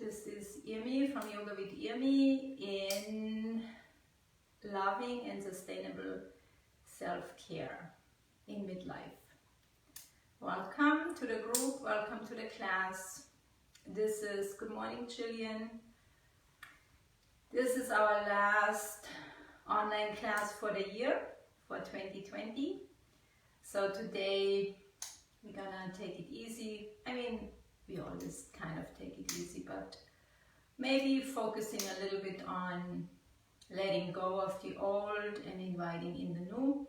This is Irmi from Yoga with Irmi in loving and sustainable self-care in midlife. Welcome to the group, welcome to the class. This is, good morning Jillian. This is our last online class for the year, for 2020. So today we're gonna take it easy. I mean, we always kind of take it easy, but maybe focusing a little bit on letting go of the old and inviting in the new.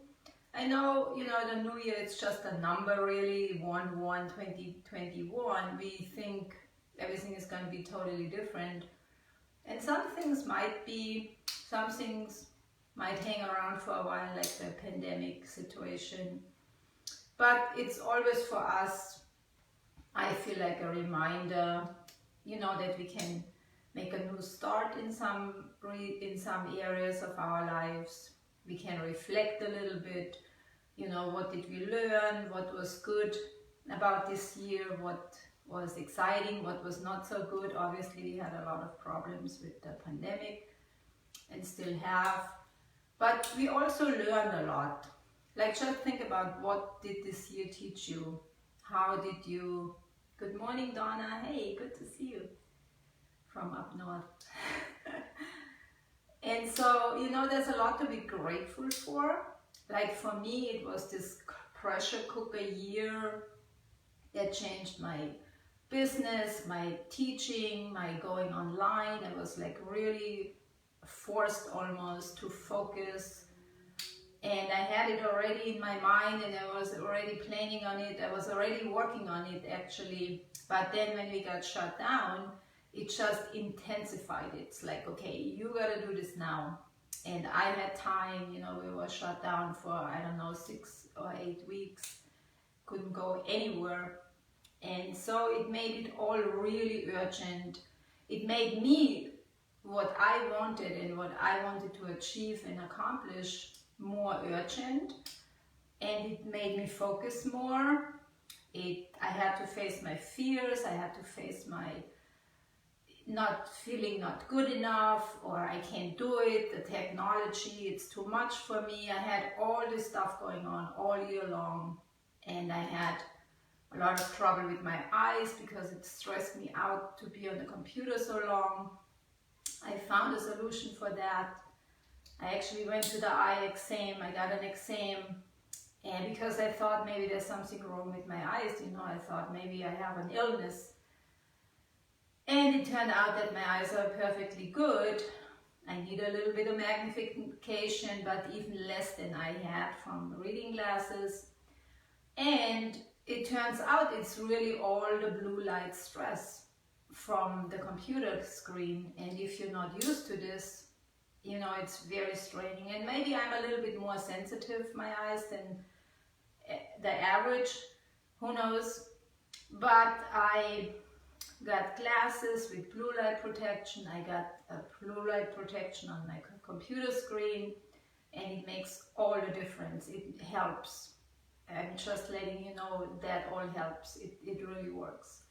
I know, the new year, it's just a number really, 1/1/2021. We think everything is going to be totally different. And some things might hang around for a while, like the pandemic situation. But it's always for us, I feel like a reminder, that we can make a new start in some areas of our lives. We can reflect a little bit, what did we learn, what was good about this year, what was exciting, what was not so good. Obviously, we had a lot of problems with the pandemic and still have, but we also learned a lot. Like, just think about, what did this year teach you? How did you... Good morning, Donna. Hey, good to see you from up north. And so, there's a lot to be grateful for. Like, for me, it was this pressure cooker year that changed my business, my teaching, my going online. I was like really forced almost to focus. And I had it already in my mind, and I was already planning on it. I was already working on it actually. But then when we got shut down, it just intensified it. It's like, okay, you gotta do this now. And I had time, we were shut down for, 6 or 8 weeks. Couldn't go anywhere. And so it made it all really urgent. It made me what I wanted and what I wanted to achieve and accomplish more urgent, and it made me focus more. I had to face my fears. I had to face my not feeling not good enough, or I can't do it, the technology, it's too much for me. I had all this stuff going on all year long, and I had a lot of trouble with my eyes because it stressed me out to be on the computer so long. I found a solution for that. I actually went to the eye exam. I got an exam, and because I thought maybe there's something wrong with my eyes, I thought maybe I have an illness. And it turned out that my eyes are perfectly good. I need a little bit of magnification, but even less than I had from reading glasses. And it turns out it's really all the blue light stress from the computer screen. And if you're not used to this, it's very straining. And maybe I'm a little bit more sensitive, my eyes, than the average, who knows. But I got glasses with blue light protection. I got a blue light protection on my computer screen, and it makes all the difference. It helps. I'm just letting you know that all helps. It really works.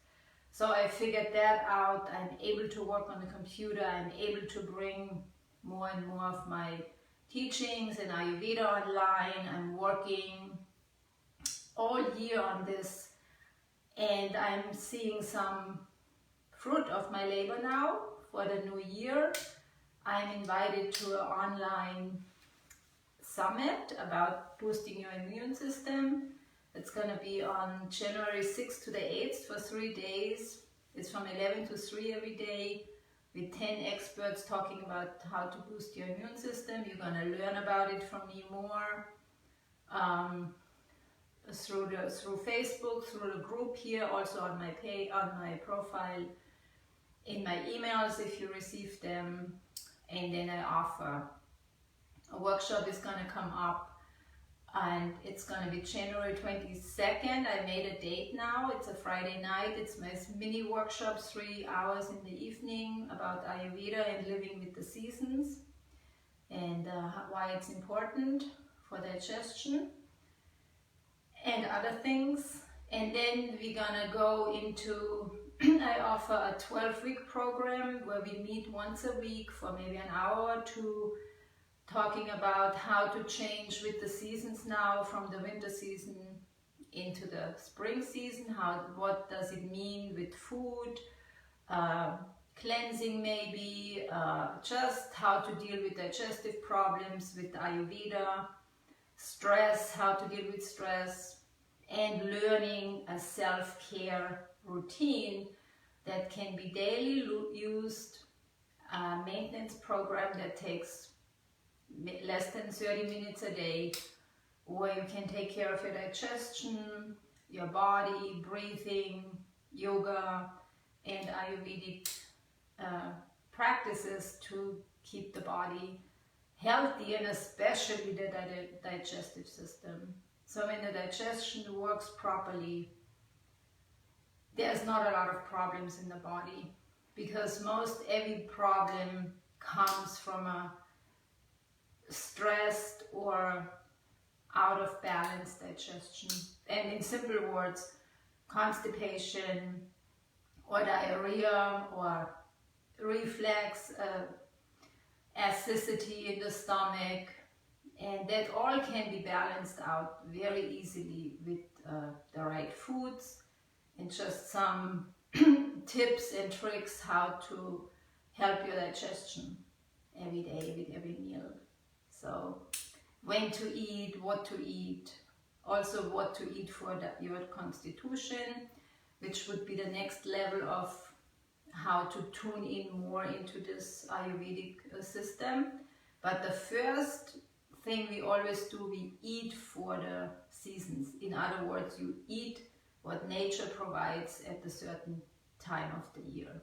So I figured that out. I'm able to work on the computer. I'm able to bring more and more of my teachings and Ayurveda online. I'm working all year on this, and I'm seeing some fruit of my labor now for the new year. I'm invited to an online summit about boosting your immune system. It's going to be on January 6th to the 8th for 3 days. It's from 11 to 3 every day, with 10 experts talking about how to boost your immune system. You're going to learn about it from me more through Facebook, through the group here, also on my profile, in my emails if you receive them. And then I offer a workshop is going to come up, and it's going to be January 22nd. I made a date now. It's a Friday night. It's my mini workshop, 3 hours in the evening, about Ayurveda and living with the seasons, and why it's important for digestion and other things. And then we're gonna go into I offer a 12-week program where we meet once a week for maybe an hour or two, talking about how to change with the seasons now, from the winter season into the spring season. What does it mean with food, cleansing maybe, just how to deal with digestive problems with Ayurveda, stress, how to deal with stress, and learning a self-care routine that can be daily used, a maintenance program that takes less than 30 minutes a day, where you can take care of your digestion, your body, breathing, yoga, and Ayurvedic practices to keep the body healthy, and especially the digestive system. So when the digestion works properly, there's not a lot of problems in the body, because most every problem comes from a stressed or out of balance digestion. And in simple words, constipation or diarrhea or reflux, acidity in the stomach, and that all can be balanced out very easily with the right foods, and just some tips and tricks how to help your digestion every day with every meal. So when to eat, what to eat, also what to eat for your constitution, which would be the next level of how to tune in more into this Ayurvedic system. But the first thing we always do, we eat for the seasons. In other words, you eat what nature provides at a certain time of the year.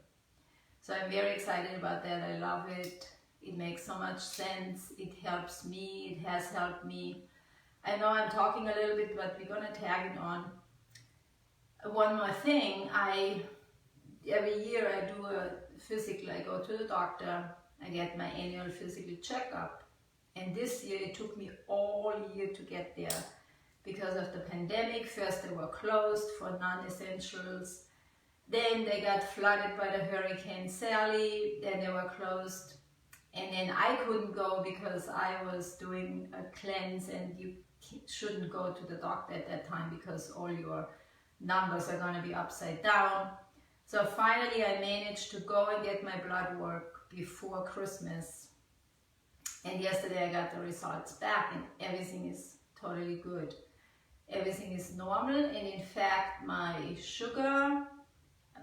So I'm very excited about that. I love it. It makes so much sense. It helps me. It has helped me. I know I'm talking a little bit, but we're gonna tag it on. One more thing, every year I do a physical. I go to the doctor. I get my annual physical checkup. And this year it took me all year to get there because of the pandemic. First they were closed for non-essentials. Then they got flooded by the Hurricane Sally. Then they were closed. And then I couldn't go because I was doing a cleanse, and you shouldn't go to the doctor at that time because all your numbers are going to be upside down. So finally I managed to go and get my blood work before Christmas. And yesterday I got the results back, and everything is totally good. Everything is normal, and in fact my sugar,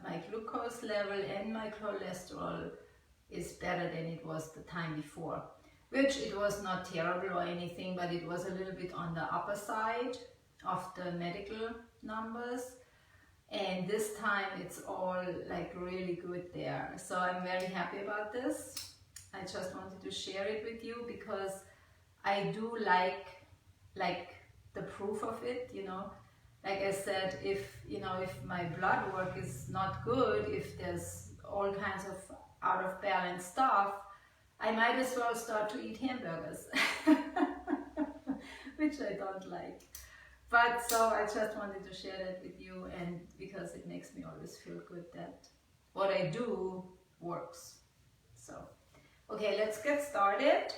my glucose level and my cholesterol is better than it was the time before. Which it was not terrible or anything, but it was a little bit on the upper side of the medical numbers. And this time it's all like really good there. So I'm very happy about this. I just wanted to share it with you because I do like the proof of it, you know. Like I said, if my blood work is not good, if there's all kinds of out of balance stuff, I might as well start to eat hamburgers, which I don't like. But so I just wanted to share that with you, and because it makes me always feel good that what I do works. So, okay, let's get started,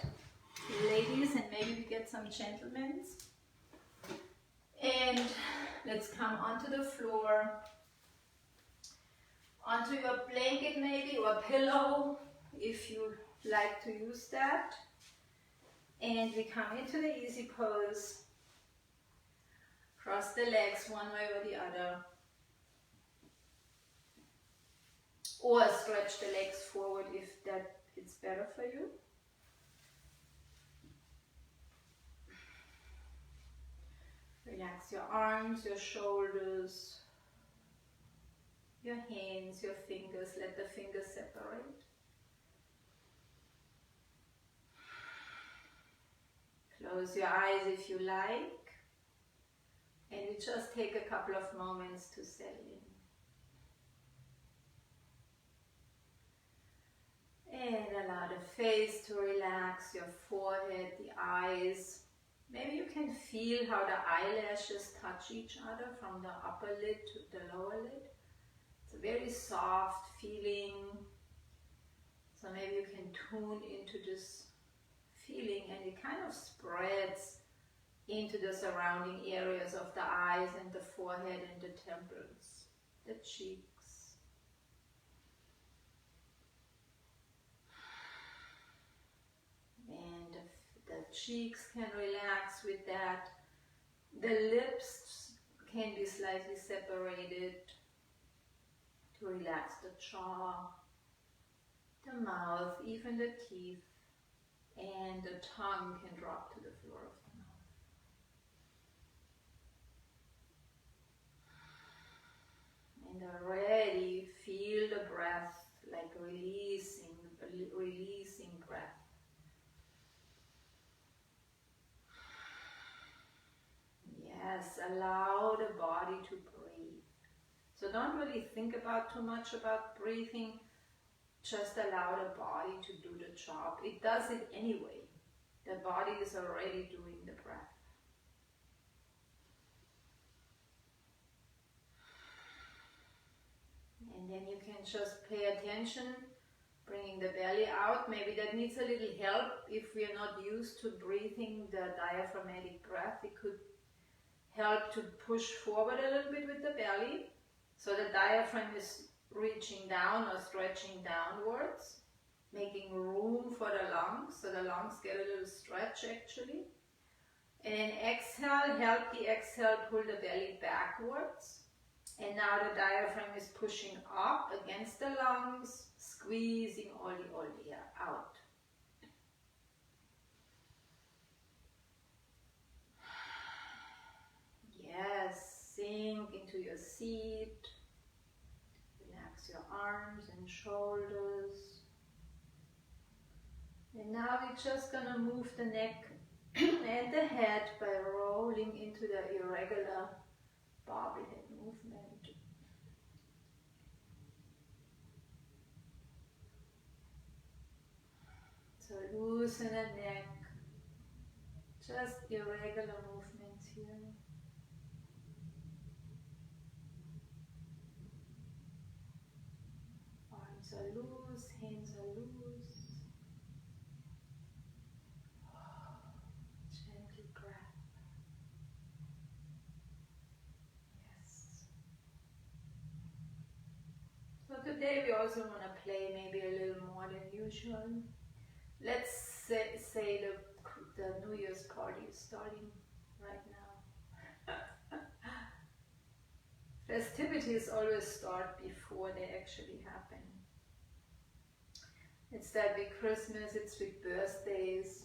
ladies, and maybe we get some gentlemen. And let's come onto the floor, onto your blanket maybe, or pillow, if you like to use that. And we come into the easy pose. Cross the legs one way or the other. Or stretch the legs forward if that is better for you. Relax your arms, your shoulders, your hands, your fingers. Let the fingers separate. Close your eyes if you like. And you just take a couple of moments to settle in. And allow the face to relax, your forehead, the eyes. Maybe you can feel how the eyelashes touch each other from the upper lid to the lower lid. It's It's a very soft feeling. So maybe you can tune into this feeling, and it kind of spreads into the surrounding areas of the eyes and the forehead and the temples, the cheeks. And the cheeks can relax with that. The lips can be slightly separated to relax the jaw, the mouth, even the teeth, and the tongue can drop to the floor of the mouth. And already feel the breath, like releasing breath. Yes, allow the body to breathe. So don't really think about too much about breathing. Just allow the body to do the job. It does it anyway. The body is already doing the breath. And then you can just pay attention, bringing the belly out. Maybe that needs a little help. If we are not used to breathing the diaphragmatic breath, it could help to push forward a little bit with the belly. So the diaphragm is reaching down or stretching downwards, making room for the lungs, so the lungs get a little stretch actually. And then exhale, help the exhale pull the belly backwards. And now the diaphragm is pushing up against the lungs, squeezing all the air out. Yes, sink into your seat. Relax your arms and shoulders. And now we're just going to move the neck and the head by rolling into the irregular bobblehead movement. So loosen the neck, just irregular movements here. Arms are loose, hands are loose. Gently breath. Yes. So today we also want to play maybe a little more than usual. Let's say the New Year's party is starting right now. Festivities always start before they actually happen. It's that with Christmas, it's with birthdays.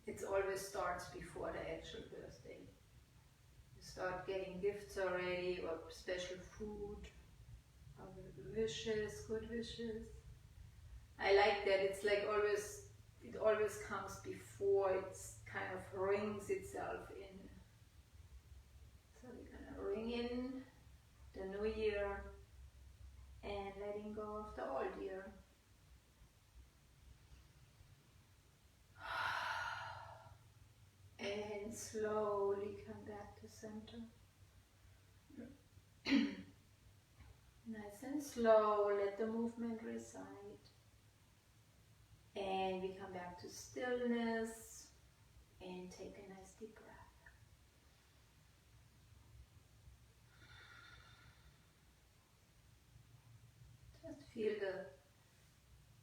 It always starts before the actual birthday. You start getting gifts already, or special food, or wishes, good wishes. I like that. It's like always, it always comes before it kind of rings itself in. So we're gonna ring in the new year and letting go of the old year. And slowly come back to center. Nice and slow, let the movement reside. And we come back to stillness and take a nice deep breath. Just feel the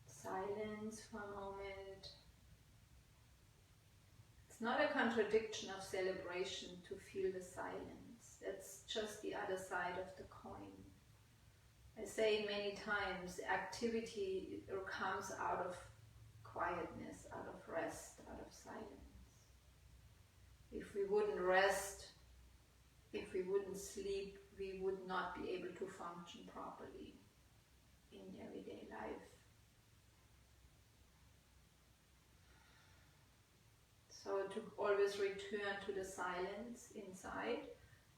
silence for a moment. It's not a contradiction of celebration to feel the silence. That's just the other side of the coin. I say many times, activity comes out of quietness, out of rest, out of silence. If we wouldn't rest, if we wouldn't sleep, we would not be able to function properly in everyday life. So to always return to the silence inside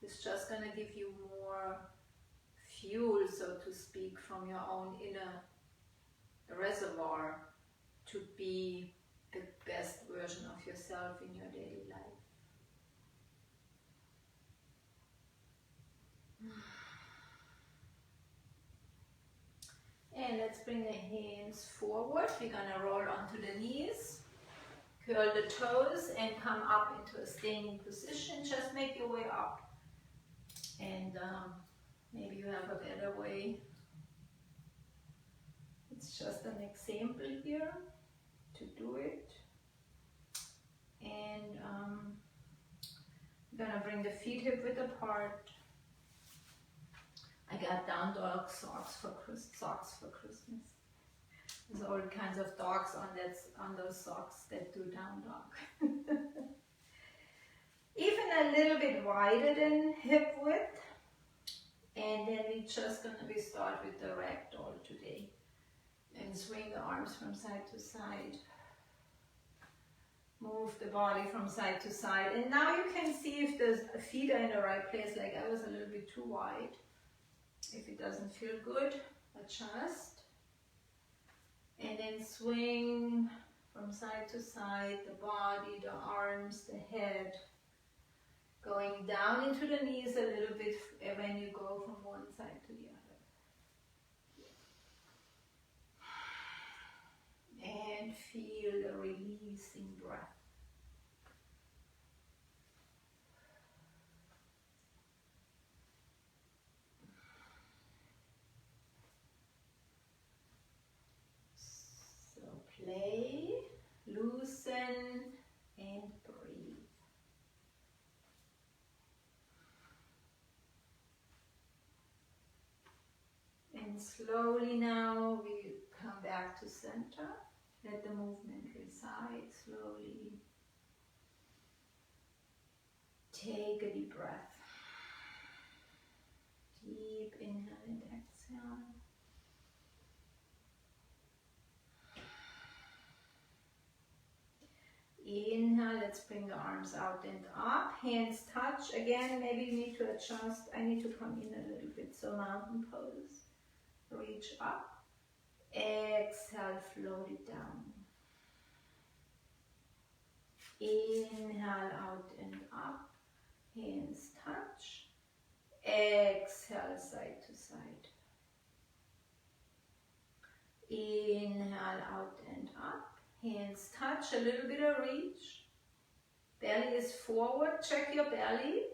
is just going to give you more fuel, so to speak, from your own inner reservoir to be the best version of yourself in your daily life. bring the hands forward. We're gonna roll onto the knees, curl the toes, and come up into a standing position. Just make your way up. And maybe you have a better way. It's just an example here to do it. And I'm gonna bring the feet hip width apart. I got down dog socks for Christmas. There's all kinds of dogs on those socks that do down dog. Even a little bit wider than hip width. And then we start with the ragdoll today. And swing the arms from side to side. Move the body from side to side. And now you can see if the feet are in the right place. Like I was a little bit too wide. If it doesn't feel good, adjust. And then swing from side to side, the body, the arms, the head. Going down into the knees a little bit when you go from one side to the other. And feel the releasing breath. So play, loosen, and breathe. And slowly now we come back to center. Let the movement reside slowly. Take a deep breath. Deep inhale and exhale. Inhale, let's bring the arms out and up. Hands touch. Again, maybe you need to adjust. I need to come in a little bit. So mountain pose. Reach up. Exhale, float it down. Inhale, out and up. Hands touch. Exhale, side to side. Inhale, out and up. Hands touch, a little bit of reach. Belly is forward. Check your belly.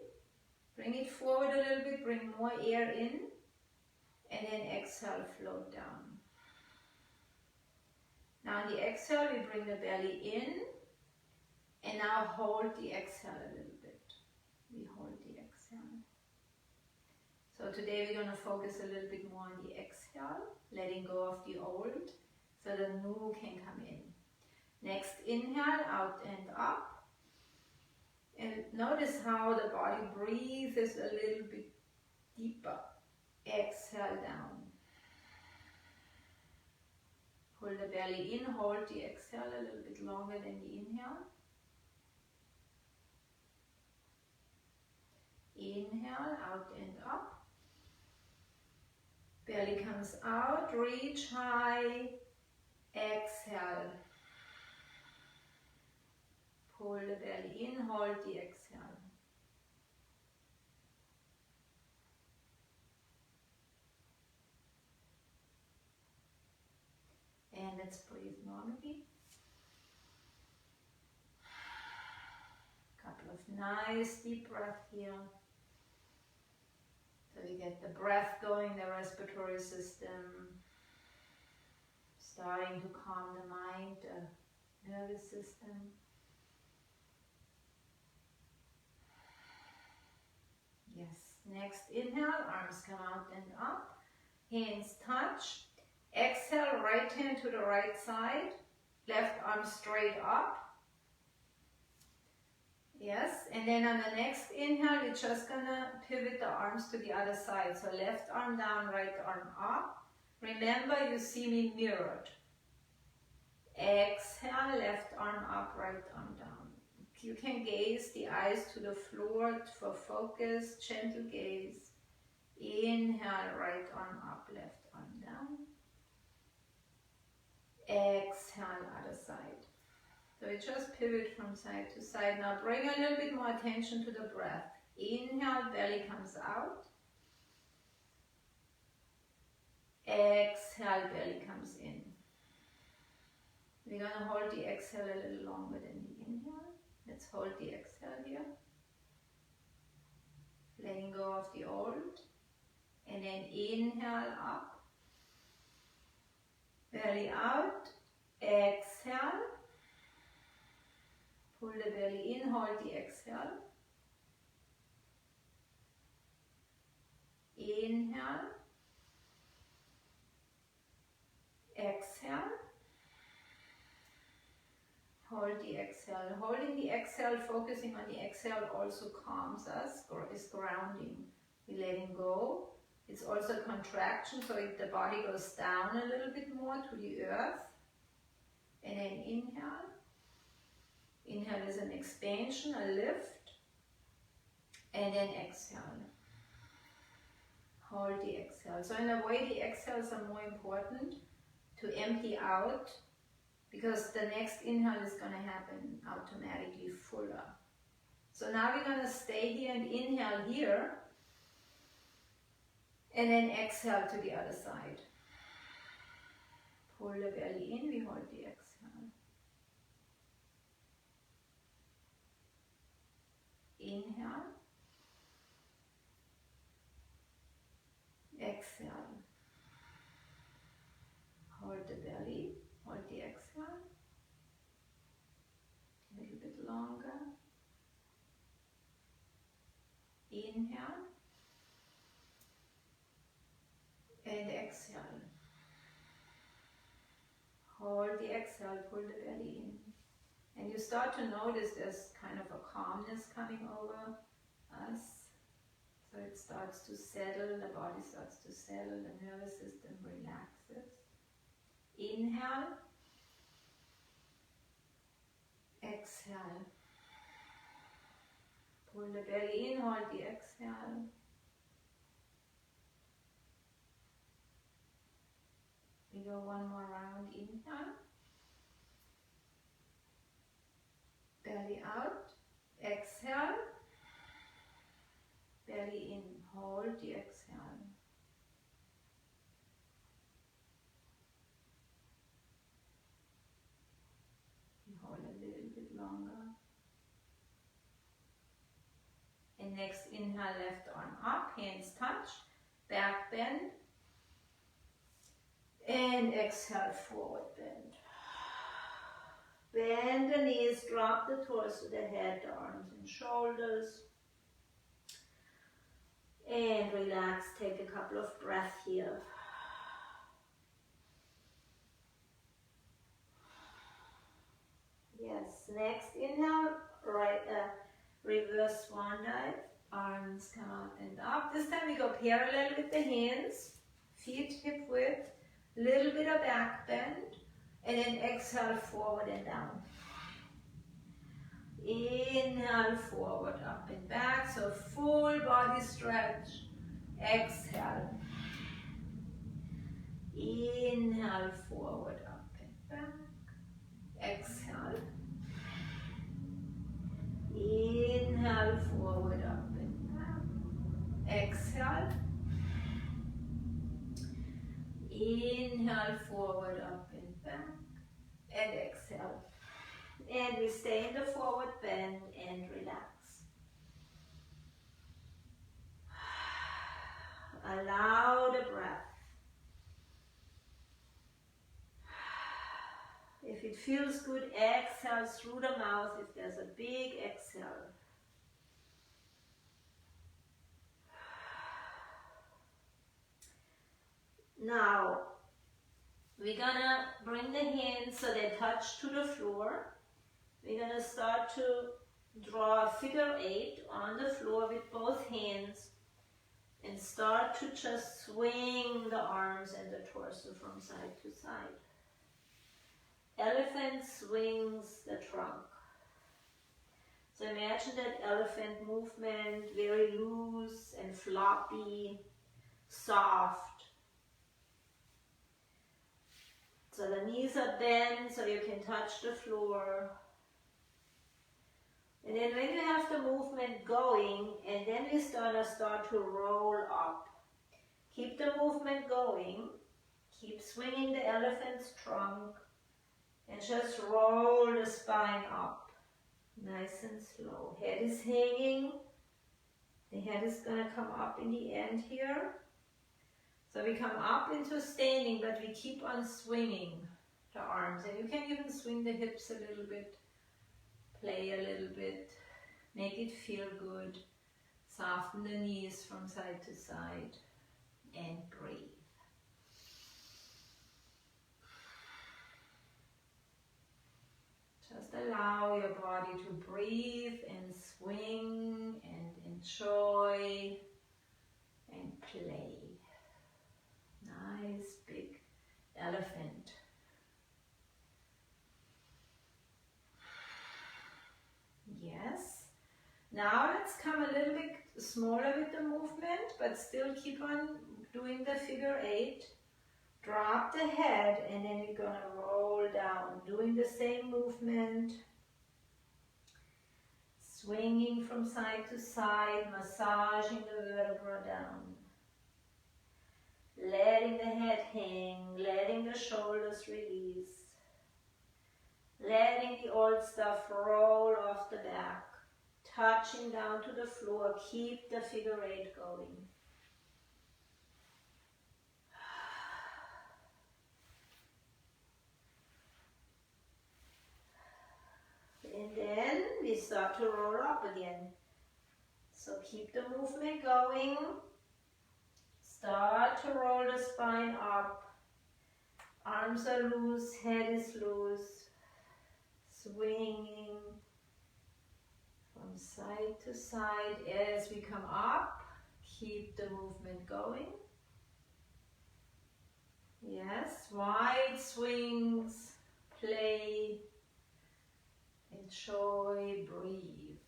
Bring it forward a little bit. Bring more air in. And then exhale, float down. Now on the exhale, we bring the belly in. And now hold the exhale a little bit. We hold the exhale. So today we're going to focus a little bit more on the exhale, letting go of the old, so the new can come in. Next inhale, out and up. And notice how the body breathes a little bit deeper. Exhale down. Pull the belly in, hold the exhale a little bit longer than the inhale. Inhale, out and up. Belly comes out, reach high. Exhale. Pull the belly in, hold the exhale. And let's breathe normally. Couple of nice deep breaths here. So we get the breath going, the respiratory system, starting to calm the mind, the nervous system. Yes, next inhale, arms come out and up, hands touch. Exhale, right hand to the right side, left arm straight up. Yes, and then on the next inhale, we're just gonna pivot the arms to the other side. So left arm down, right arm up. Remember, you see me mirrored. Exhale, left arm up, right arm down. You can gaze the eyes to the floor for focus, gentle gaze. Inhale, right arm up, left arm down. Exhale, other side. So we just pivot from side to side. Now bring a little bit more attention to the breath. Inhale, belly comes out. Exhale, belly comes in. We're going to hold the exhale a little longer than the inhale. Let's hold the exhale here. Letting go of the old. And then inhale up. Belly out. Exhale. Pull the belly in, hold the exhale. Inhale. Exhale. Hold the exhale. Holding the exhale, focusing on the exhale also calms us, or is grounding. We're letting go. It's also contraction, so the body goes down a little bit more to the earth. And then inhale. Inhale is an expansion, a lift. And then exhale. Hold the exhale. So in a way, the exhales are more important to empty out, because the next inhale is going to happen automatically fuller. So now we're going to stay here and inhale here, and then exhale to the other side. Pull the belly in, we hold the exhale. Inhale. Exhale. Hold the belly, hold the exhale. A little bit longer. Inhale. And exhale. Hold the exhale, pull the belly in. And you start to notice there's kind of a calmness coming over us. So it starts to settle, the body starts to settle, the nervous system relaxes. Inhale. Exhale. Pull the belly in, hold the exhale. We go one more round. Inhale. Belly out. Exhale. Belly in. Hold the exhale. We hold a little bit longer. And next inhale, left arm up, hands touch, back bend. And exhale, forward bend. Bend the knees, drop the torso, the head, the arms and shoulders. And relax, take a couple of breaths here. Yes, next inhale, right, reverse swan dive. Arms come out and up. This time we go parallel with the hands, feet hip width, little bit of back bend, and then exhale forward and down. Inhale forward, up and back, so full body stretch. Exhale. Inhale forward, up and back. Exhale. Inhale forward, up and back. Exhale. Inhale forward, up and back. And exhale. And we stay in the forward bend and relax. Allow the breath. If it feels good, exhale through the mouth if there's a big exhale. Now, we're gonna bring the hands so they touch to the floor. We're gonna start to draw a figure 8 on the floor with both hands and start to just swing the arms and the torso from side to side. Elephant swings the trunk. So imagine that elephant movement, very loose and floppy, soft. So the knees are bent so you can touch the floor. And then when you have the movement going, and then we're gonna start to roll up. Keep the movement going. Keep swinging the elephant's trunk and just roll the spine up. Nice and slow. Head is hanging. The head is going to come up in the end here. So we come up into standing, but we keep on swinging the arms. And you can even swing the hips a little bit. Play a little bit. Make it feel good. Soften the knees from side to side. And breathe. Just allow your body to breathe and swing and enjoy and play. Nice big elephant. Yes. Now let's come a little bit smaller with the movement, but still keep on doing the figure 8. Drop the head and then you're going to roll down, doing the same movement. Swinging from side to side, massaging the vertebra down. Letting the head hang, letting the shoulders release. Letting the old stuff roll off the back. Touching down to the floor, keep the figure 8 going. And then we start to roll up again. So keep the movement going. Start to roll the spine up. Arms are loose, head is loose. Swinging from side to side as we come up. Keep the movement going. Yes, wide swings, play. Enjoy, breathe.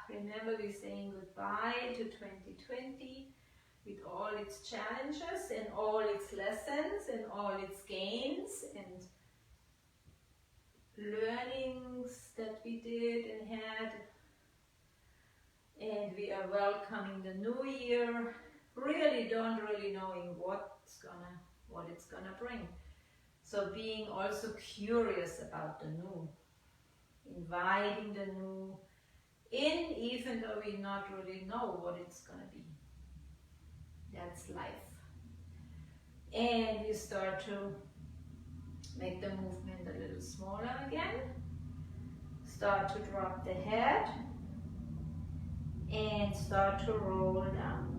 Remember, we're saying goodbye to 2020 with all its challenges and all its lessons and all its gains and learnings that we did and had. And we are welcoming the new year, really knowing what it's gonna bring. So being also curious about the new, inviting the new in, even though we not really know what it's gonna be. That's life. And you start to make the movement a little smaller again. Start to drop the head and start to roll down.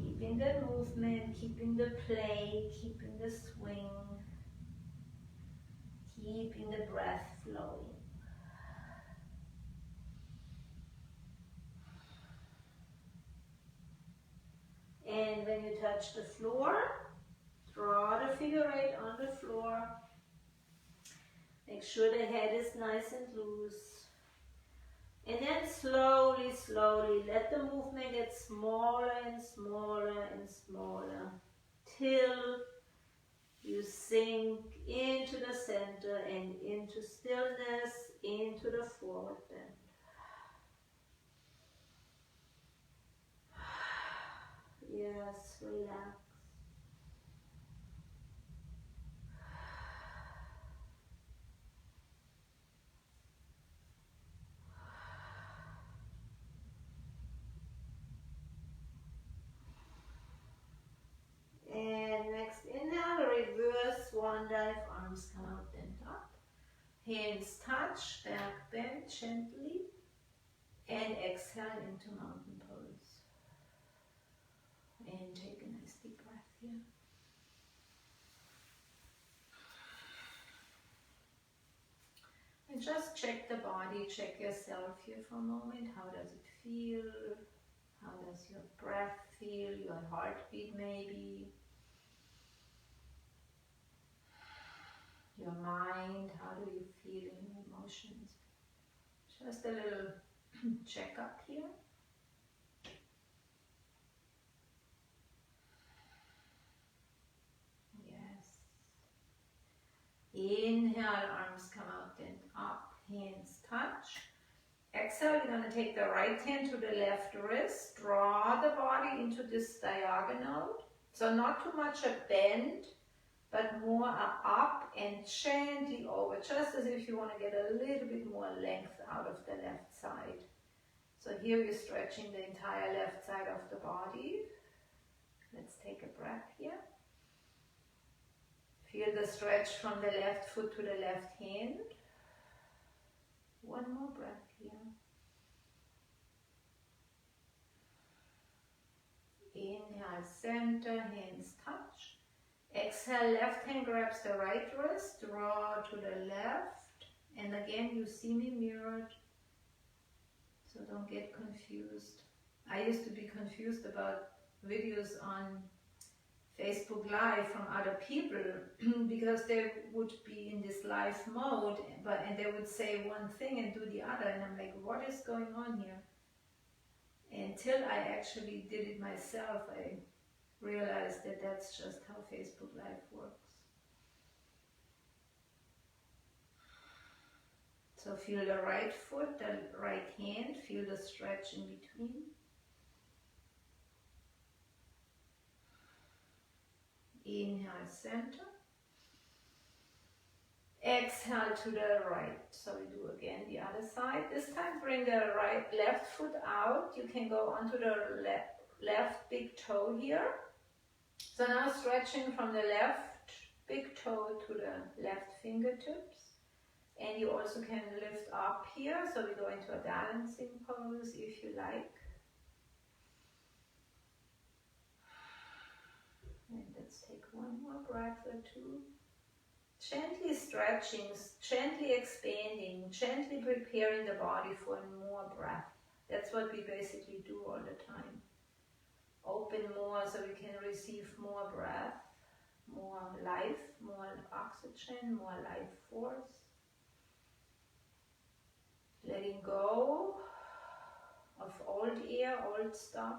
Keeping the movement, keeping the play, keeping the swing, keeping the breath flowing. And when you touch the floor, draw the figure 8 on the floor. Make sure the head is nice and loose. And then slowly, let the movement get smaller and smaller and smaller till you sink into the center and into stillness, into the forward bend. Yes, relax. And next inhale, reverse swan dive, arms come out and up. Hands touch, back bend gently. And exhale into mountain pose. And take a nice deep breath here. And just check the body, check yourself here for a moment. How does it feel? How does your breath feel? Your heartbeat maybe? Your mind, how do you feel in your emotions? Just a little checkup here. Yes. Inhale, arms come out and up, hands touch. Exhale. exhale, you're going to take the right hand to the left wrist, draw the body into this diagonal. So not too much a bend, but more up and gently over, just as if you want to get a little bit more length out of the left side. So here we're stretching the entire left side of the body. Let's take a breath here. Feel the stretch from the left foot to the left hand. One more breath here. Inhale, center, hands touch. Exhale, left hand grabs the right wrist, draw to the left. And again, you see me mirrored, so don't get confused. I used to be confused about videos on Facebook Live from other people because they would be in this live mode, and they would say one thing and do the other, and I'm like, what is going on here? Until I actually did it myself, I realized that that's just how Facebook Live works. So feel the right foot, the right hand, feel the stretch in between. Inhale, center. Exhale to the right. So we do again the other side. This time bring the left foot out. You can go onto the left big toe here. So now stretching from the left big toe to the left fingertips. And you also can lift up here. So we go into a balancing pose if you like. And let's take one more breath or two. Gently stretching, gently expanding, gently preparing the body for more breath. That's what we basically do all the time. Open more so we can receive more breath, more life, more oxygen, more life force. Letting go of old air, old stuff.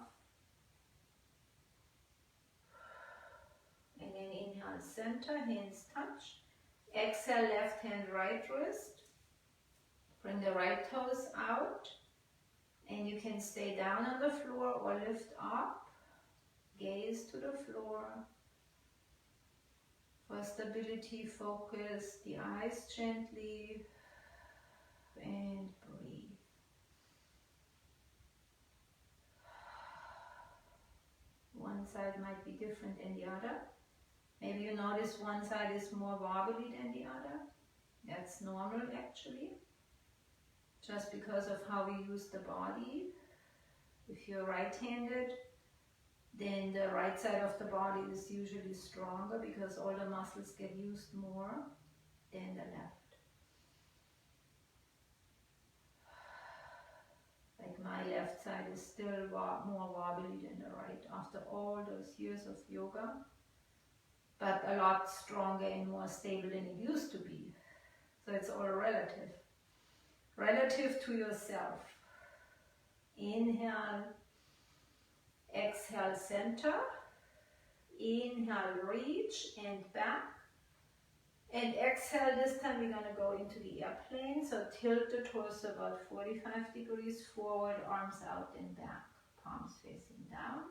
And then inhale, center, hands touch. Exhale, left hand, right wrist. Bring the right toes out. And you can stay down on the floor or lift up. Gaze to the floor. For stability, focus the eyes gently. And breathe. One side might be different than the other. Maybe you notice one side is more wobbly than the other. That's normal actually. Just because of how we use the body. If you're right-handed, then the right side of the body is usually stronger because all the muscles get used more than the left. Like my left side is still more wobbly than the right after all those years of yoga, but a lot stronger and more stable than it used to be. So it's all relative. Relative to yourself. Inhale, exhale, center. Inhale, reach and back. And exhale, this time we're going to go into the airplane. So tilt the torso about 45 degrees forward, arms out and back, palms facing down.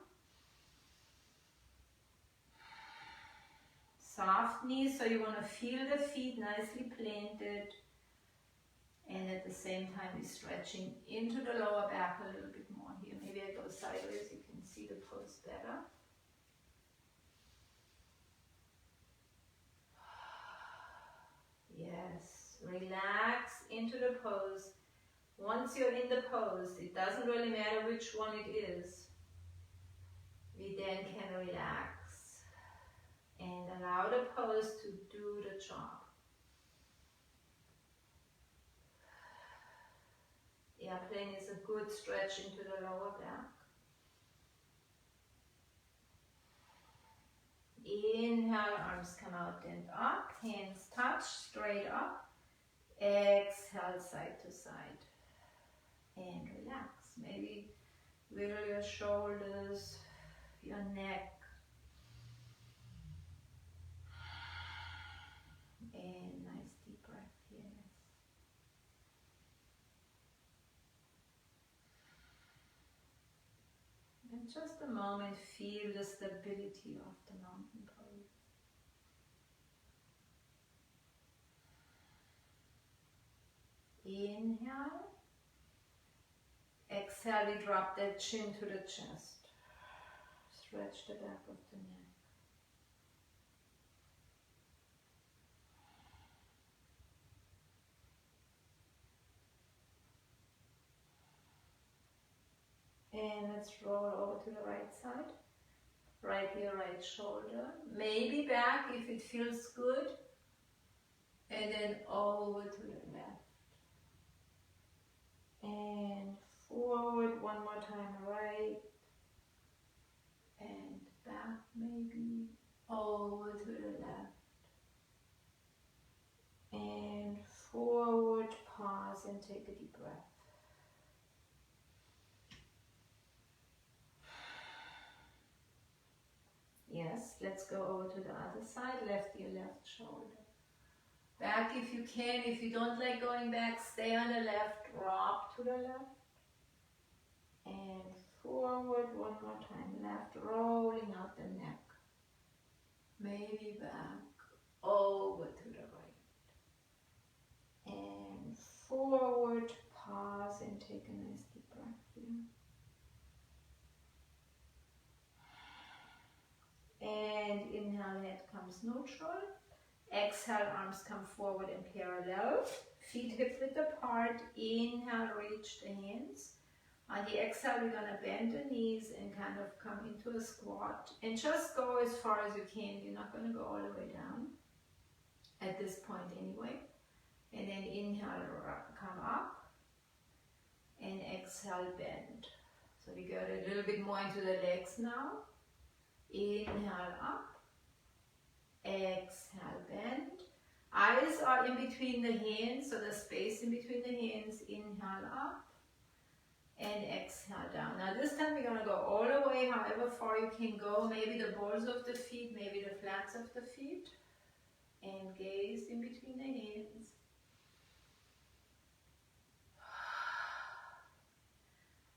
Soft knees, so you want to feel the feet nicely planted. And at the same time, we're stretching into the lower back a little bit more here. Maybe I go sideways, you can see the pose better. Yes, relax into the pose. Once you're in the pose, it doesn't really matter which one it is. We then can relax and allow the pose to do the job. The airplane is a good stretch into the lower back. Inhale, arms come out and up, hands touch, straight up. Exhale, side to side. And relax. Maybe wiggle your shoulders, your neck. And nice deep breath here. In just a moment, feel the stability of the mountain pose. Inhale. Exhale, we drop that chin to the chest. Stretch the back of the neck. And let's roll over to the right side. Right ear, right shoulder. Maybe back if it feels good. And then over to the left. And forward one more time, right. And back maybe. Over to the left. And forward, pause and take a deep breath. Yes, let's go over to the other side, left ear, left shoulder. Back if you can. If you don't like going back, stay on the left, drop to the left. And forward one more time, left, rolling out the neck. Maybe back, over to the right. And forward, pause and take a nice deep breath here. And inhale, head comes neutral. Exhale, arms come forward and parallel. Feet hip width apart. Inhale, reach the hands. On the exhale, we're going to bend the knees and kind of come into a squat. And just go as far as you can. You're not going to go all the way down at this point anyway. And then inhale, come up. And exhale, bend. So we go a little bit more into the legs now. Inhale, up. Exhale, bend. Eyes are in between the hands, so the space in between the hands. Inhale, up. And exhale down. Now this time we're going to go all the way, however far you can go. Maybe the balls of the feet, maybe the flats of the feet. And gaze in between the hands.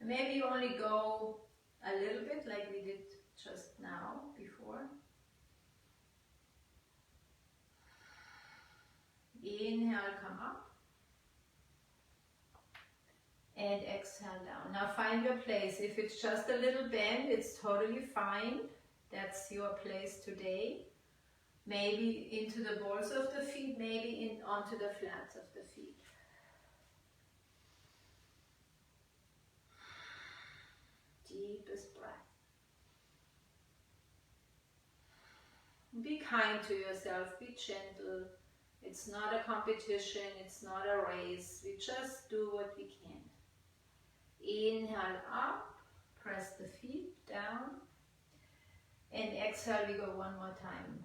Maybe you only go a little bit like we did just now, before. Inhale, come up. And exhale down. Now find your place. If it's just a little bend, it's totally fine. That's your place today. Maybe into the balls of the feet, maybe onto the flats of the feet. Deepest breath. Be kind to yourself, be gentle. It's not a competition, it's not a race. We just do what we can. Inhale up, press the feet down. And exhale, we go one more time.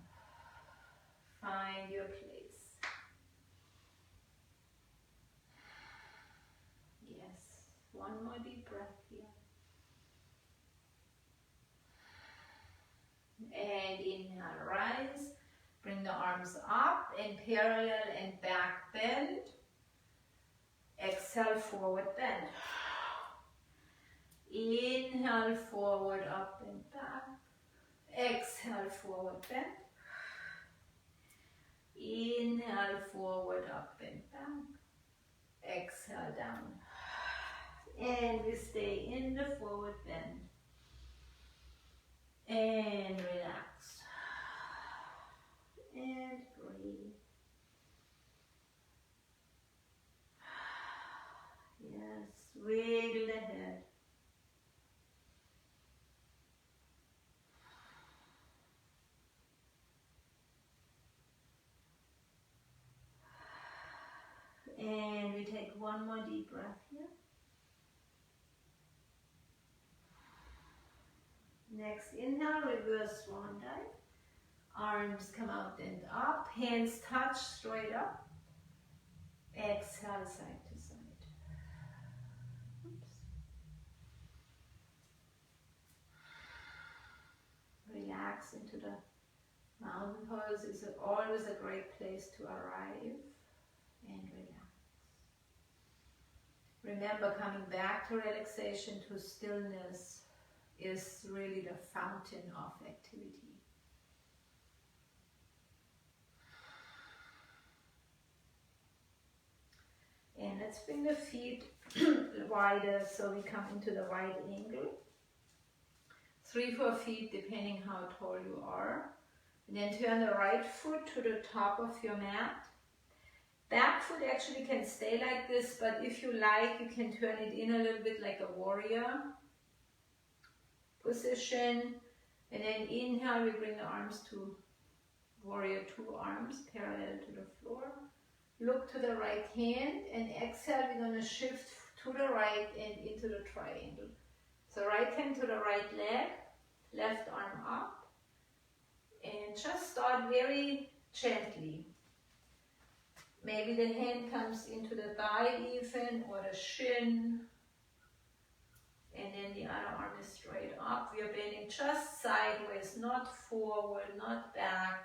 Find your place. Yes, one more deep breath here. And inhale, rise. Bring the arms up and parallel and back bend. Exhale, forward bend. Inhale, forward, up and back. Exhale, forward bend. Inhale, forward, up and back. Exhale, down. And we stay in the forward bend. And relax. And breathe. Yes, wiggle the head. And we take one more deep breath here. Next inhale, reverse swan dive. Arms come out and up, hands touch straight up. Exhale, side to side. Oops. Relax into the mountain pose. Is always a great place to arrive and relax. Remember, coming back to relaxation, to stillness, is really the fountain of activity. And let's bring the feet wider so we come into the wide angle. 3-4 feet depending how tall you are. And then turn the right foot to the top of your mat. Back foot actually can stay like this, but if you like, you can turn it in a little bit like a warrior position. And then inhale, we bring the arms to warrior 2, arms parallel to the floor. Look to the right hand, and exhale, we're going to shift to the right and into the triangle. So right hand to the right leg, left arm up, and just start very gently. Maybe the hand comes into the thigh even, or the shin, and then the other arm is straight up. We are bending just sideways, not forward, not back.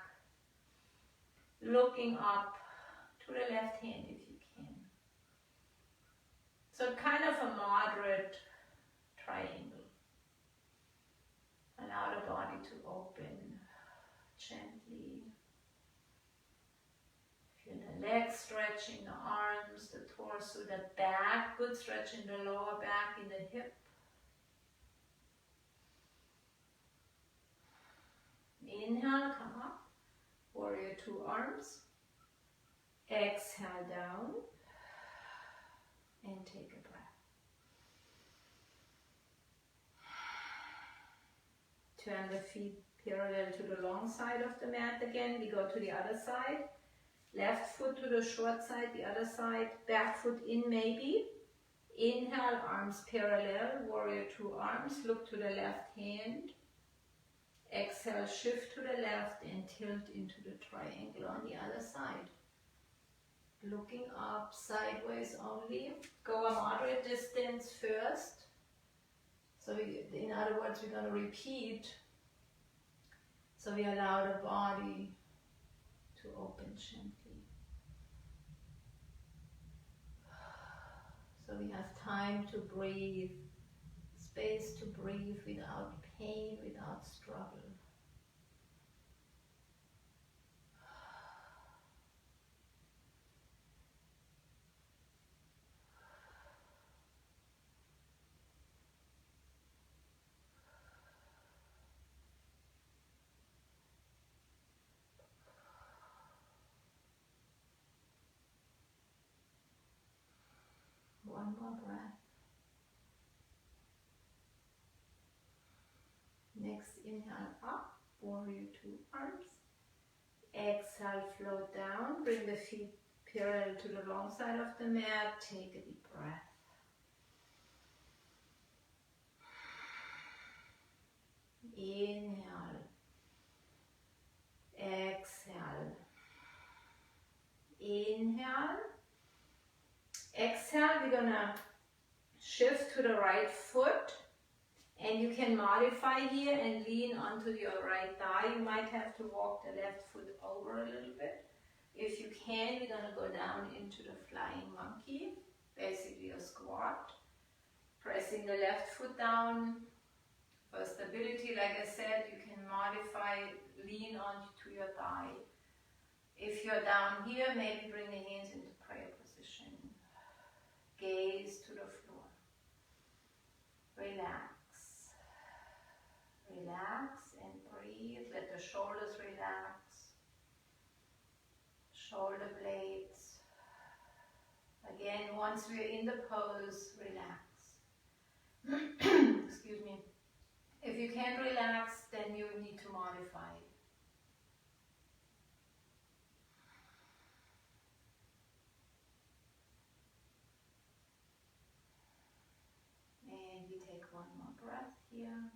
Looking up to the left hand if you can. So kind of a moderate triangle. Allow the body to open gently. Feel the legs stretching, the arms, the torso, the back. Good stretch in the lower back, in the hip. Inhale, come up. Warrior 2, arms. Exhale down. And take a breath. Turn the feet parallel to the long side of the mat again. We go to the other side. Left foot to the short side, the other side. Back foot in maybe. Inhale, arms parallel. Warrior 2, arms. Look to the left hand. Exhale, shift to the left and tilt into the triangle on the other side. Looking up, sideways only. Go a moderate distance first. So in other words, we're going to repeat. So we allow the body to open gently. So we have time to breathe. Space to breathe without pain, without struggle. One more breath. Next inhale up, warrior 2, arms. Exhale, float down. Bring the feet parallel to the long side of the mat. Take a deep breath. Inhale. Exhale. Inhale. Exhale, we're gonna shift to the right foot. And you can modify here and lean onto your right thigh. You might have to walk the left foot over a little bit. If you can, you're gonna go down into the flying monkey, basically a squat. Pressing the left foot down. For stability, like I said, you can modify, lean onto your thigh. If you're down here, maybe bring the hands into prayer position. Gaze to the floor. Relax. Relax and breathe. Let the shoulders relax. Shoulder blades. Again, once we're in the pose, relax. Excuse me. If you can't relax, then you need to modify. And we take one more breath here.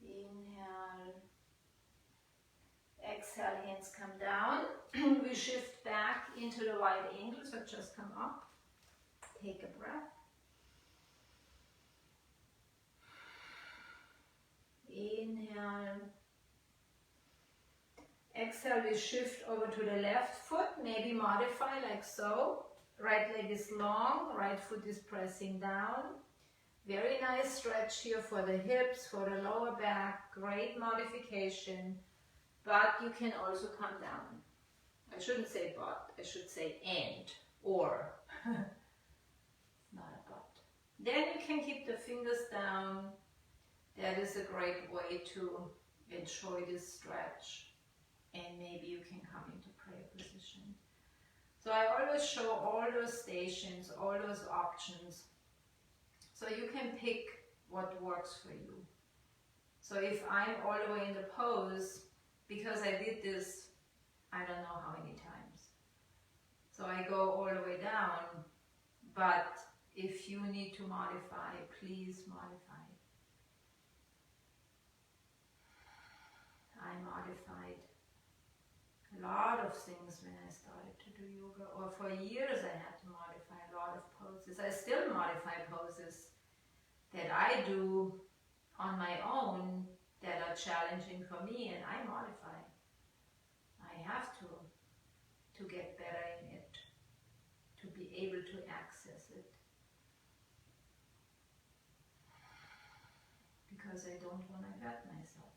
Inhale. Exhale, hands come down. We shift back into the wide angle, so just come up. Take a breath. Inhale. Exhale, we shift over to the left foot, maybe modify like so. Right leg is long, right foot is pressing down. Very nice stretch here for the hips, for the lower back, great modification, but you can also come down. I shouldn't say but, I should say and, or. Not a but. Then you can keep the fingers down. That is a great way to enjoy this stretch. And maybe you can come into prayer position. So I always show all those stations, all those options. So you can pick what works for you. So if I'm all the way in the pose, because I did this, I don't know how many times. So I go all the way down, but if you need to modify, please modify. I modified a lot of things when I started to do yoga, or for years I had to modify a lot of poses. I still modify poses that I do on my own that are challenging for me, and I modify. I have to get better in it, to be able to access it. Because I don't want to hurt myself.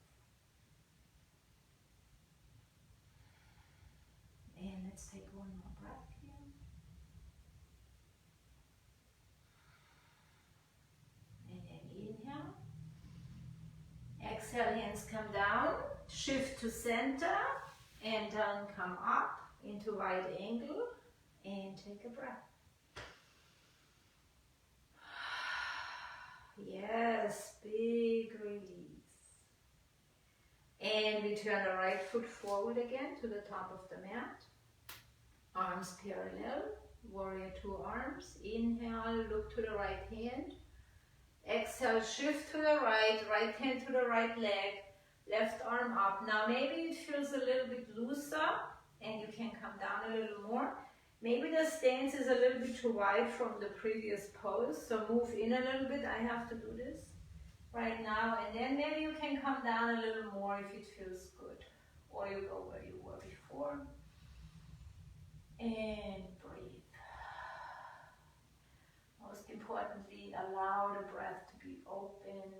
And let's take one more breath here. And then inhale. Exhale, hands come down. Shift to center. And then come up into right angle. And take a breath. Yes, big release. And we turn the right foot forward again to the top of the mat. Arms parallel, warrior two arms. Inhale, look to the right hand. Exhale, shift to the right, right hand to the right leg, left arm up. Now maybe it feels a little bit looser and you can come down a little more. Maybe the stance is a little bit too wide from the previous pose, so move in a little bit. I have to do this right now, and then maybe you can come down a little more if it feels good, or you go where you were before. And breathe. Most importantly, allow the breath to be open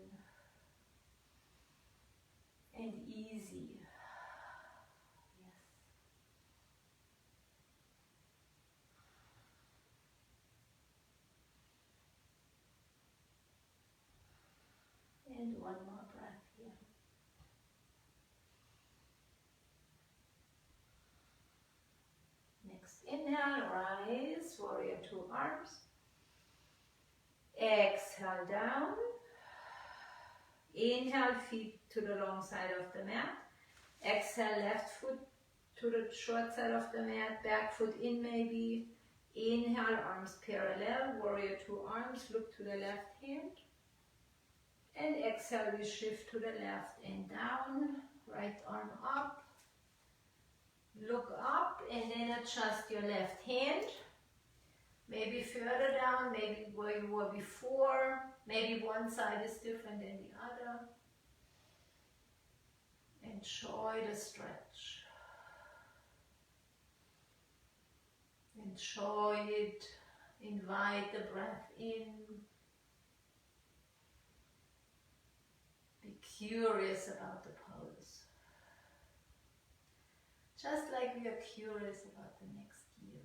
and easy. And one more breath here. Next inhale, rise, warrior two arms. Exhale down. Inhale, feet to the long side of the mat. Exhale, left foot to the short side of the mat, back foot in maybe. Inhale, arms parallel, warrior two arms, look to the left hand. And exhale, we shift to the left and down, right arm up. Look up and then adjust your left hand. Maybe further down, maybe where you were before. Maybe one side is different than the other. Enjoy the stretch. Enjoy it. Invite the breath in. Be curious about the pose. Just like we are curious about the next year.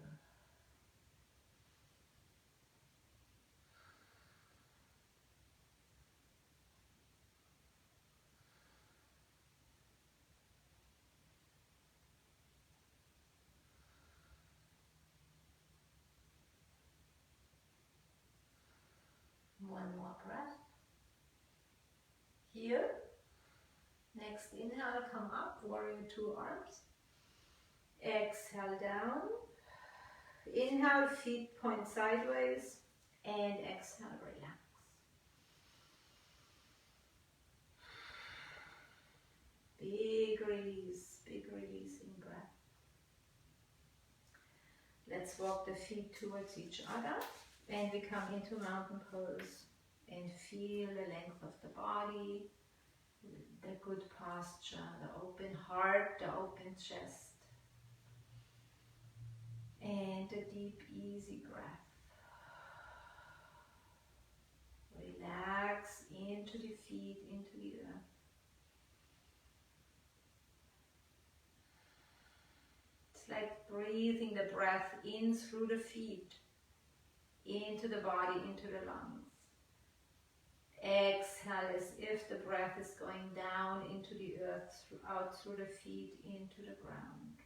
One more breath. Here. Next inhale, come up, warrior two arms. Exhale down. Inhale, feet point sideways. And exhale, relax. Big releasing breath. Let's walk the feet towards each other. And we come into mountain pose. And feel the length of the body, the good posture, the open heart, the open chest. And a deep, easy breath. Relax into the feet, into the earth. It's like breathing the breath in through the feet, into the body, into the lungs. Exhale as if the breath is going down into the earth, out through the feet, into the ground.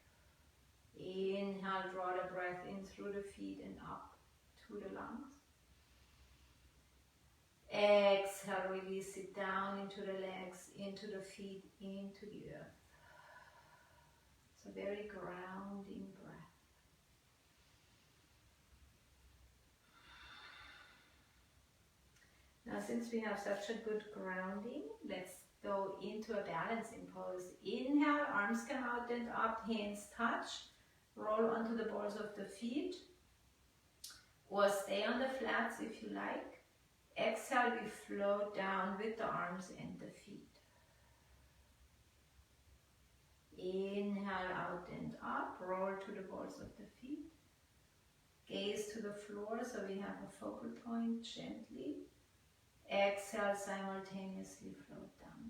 Inhale, draw the breath in through the feet and up to the lungs. Exhale, release it down into the legs, into the feet, into the earth. It's a very grounding breath. Now, since we have such a good grounding, let's go into a balancing pose. Inhale, arms come out and up, hands touch. Roll onto the balls of the feet, or stay on the flats if you like. Exhale, we float down with the arms and the feet. Inhale, out and up, roll to the balls of the feet. Gaze to the floor so we have a focal point gently. Exhale, simultaneously float down.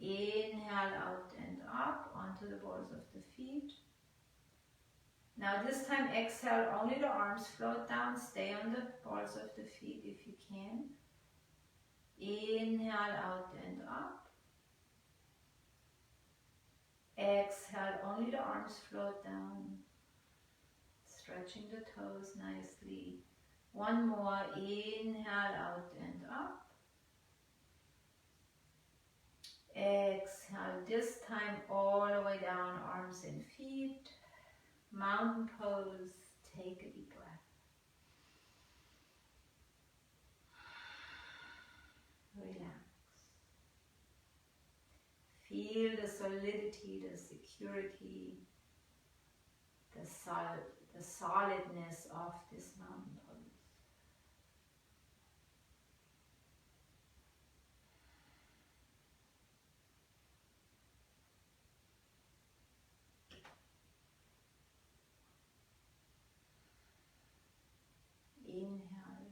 Inhale, out and up onto the balls of the feet. Now this time exhale, only the arms float down. Stay on the balls of the feet if you can. Inhale, out and up. Exhale, only the arms float down. Stretching the toes nicely. One more, inhale, out and up. Exhale, this time all the way down, arms and feet. Mountain pose, take a deep breath. Relax. Feel the solidity, the security, the solidness of this mountain pose. Inhale.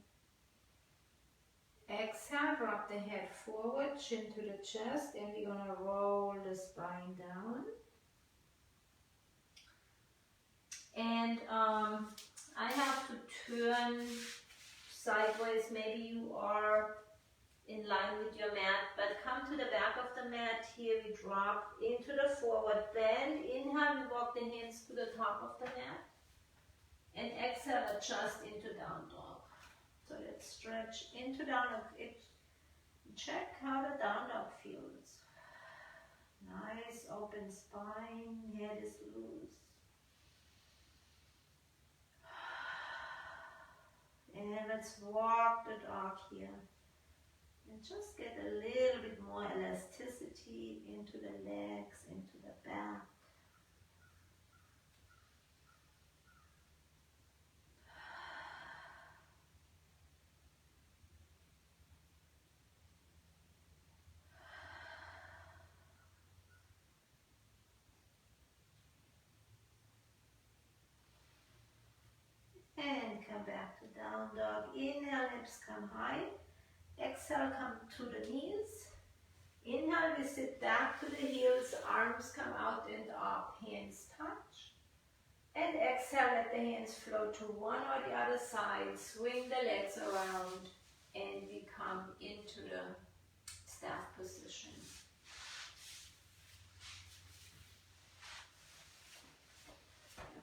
Exhale, drop the head forward, chin to the chest, and we're going to roll the spine down. And I have to turn sideways. Maybe you are in line with your mat, but come to the back of the mat. Here we drop into the forward bend. Inhale, we walk the hands to the top of the mat. And exhale, adjust into down dog. So let's stretch into down dog. Check how the down dog feels. Nice open spine, head is loose. And let's walk the dog here. And just get a little bit more elasticity into the legs, into the back. And come back to down dog. Inhale, hips come high. Exhale, come to the knees. Inhale, we sit back to the heels. Arms come out and up. Hands touch. And exhale, let the hands flow to one or the other side. Swing the legs around. And we come into the staff position.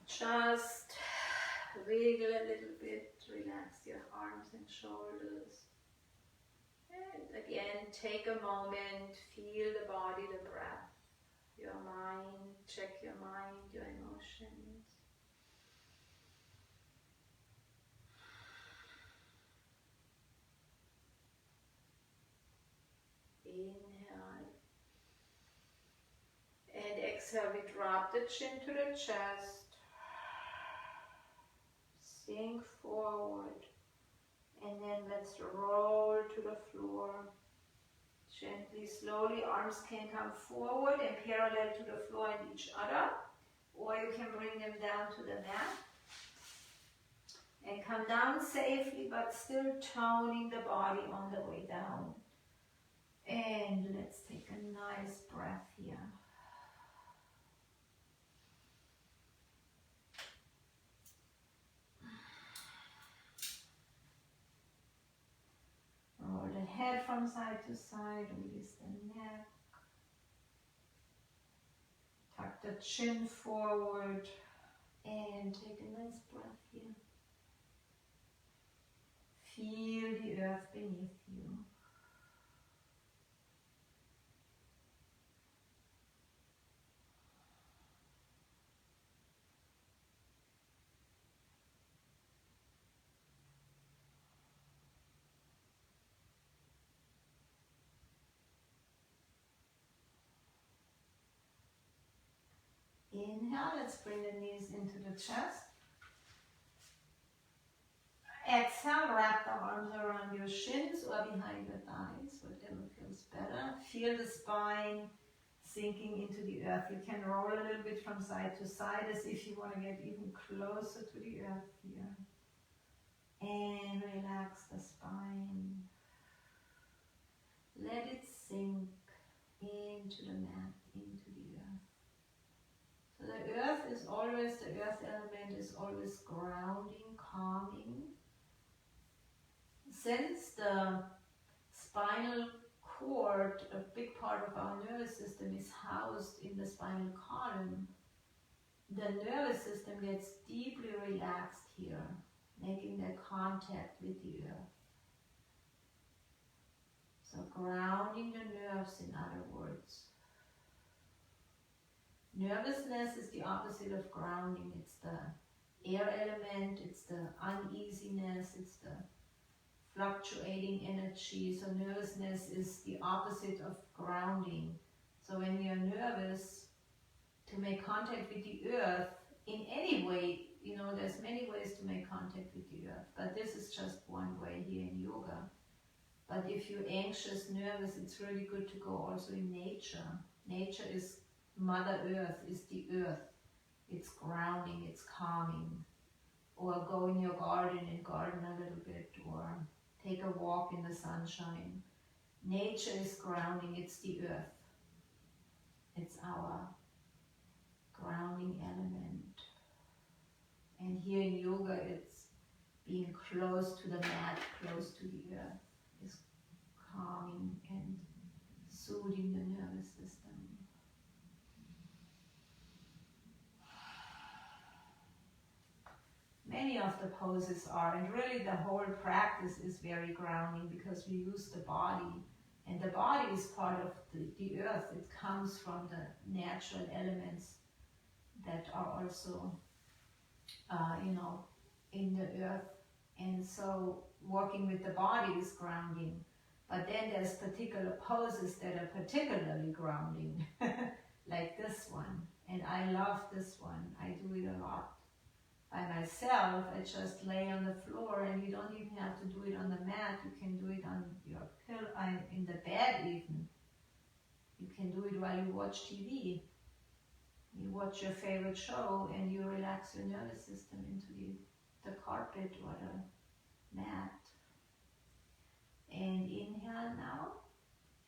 Just wiggle a little bit, relax your arms and shoulders. And again, take a moment, feel the body, the breath, your mind, check your mind, your emotions. Inhale. And exhale, we drop the chin to the chest. Sink forward, and then let's roll to the floor. Gently, slowly, arms can come forward and parallel to the floor and each other, or you can bring them down to the mat. And come down safely, but still toning the body on the way down. And let's take a nice breath here. Roll the head from side to side, release the neck. Tuck the chin forward and take a nice breath here. Feel the earth beneath you. Inhale, let's bring the knees into the chest. Exhale, wrap the arms around your shins or behind your thighs, whatever feels better. Feel the spine sinking into the earth. You can roll a little bit from side to side as if you want to get even closer to the earth here. And relax the spine. Let it sink into the mat, into the earth. So the earth is always, the earth element is always grounding, calming. Since the spinal cord, a big part of our nervous system, is housed in the spinal column, the nervous system gets deeply relaxed here, making the contact with the earth. So grounding the nerves, in other words. Nervousness is the opposite of grounding. It's the air element, it's the uneasiness, it's the fluctuating energy. So nervousness is the opposite of grounding. So when you're nervous, to make contact with the earth in any way, you know, there's many ways to make contact with the earth, but this is just one way here in yoga. But if you're anxious, nervous, it's really good to go also in nature. Nature is Mother Earth, is the earth. It's grounding, it's calming. Or go in your garden and garden a little bit, or take a walk in the sunshine. Nature is grounding, it's the earth. It's our grounding element. And here in yoga, it's being close to the mat, close to the earth, is calming and soothing the nervous system. Many of the poses are, and really the whole practice is very grounding because we use the body, and the body is part of the earth. It comes from the natural elements that are also, in the earth. And so working with the body is grounding. But then there's particular poses that are particularly grounding, like this one. And I love this one. I do it a lot. By myself, I just lay on the floor, and you don't even have to do it on the mat. You can do it on your pillow, in the bed even. You can do it while you watch TV. You watch your favorite show and you relax your nervous system into the carpet or the mat. And inhale now.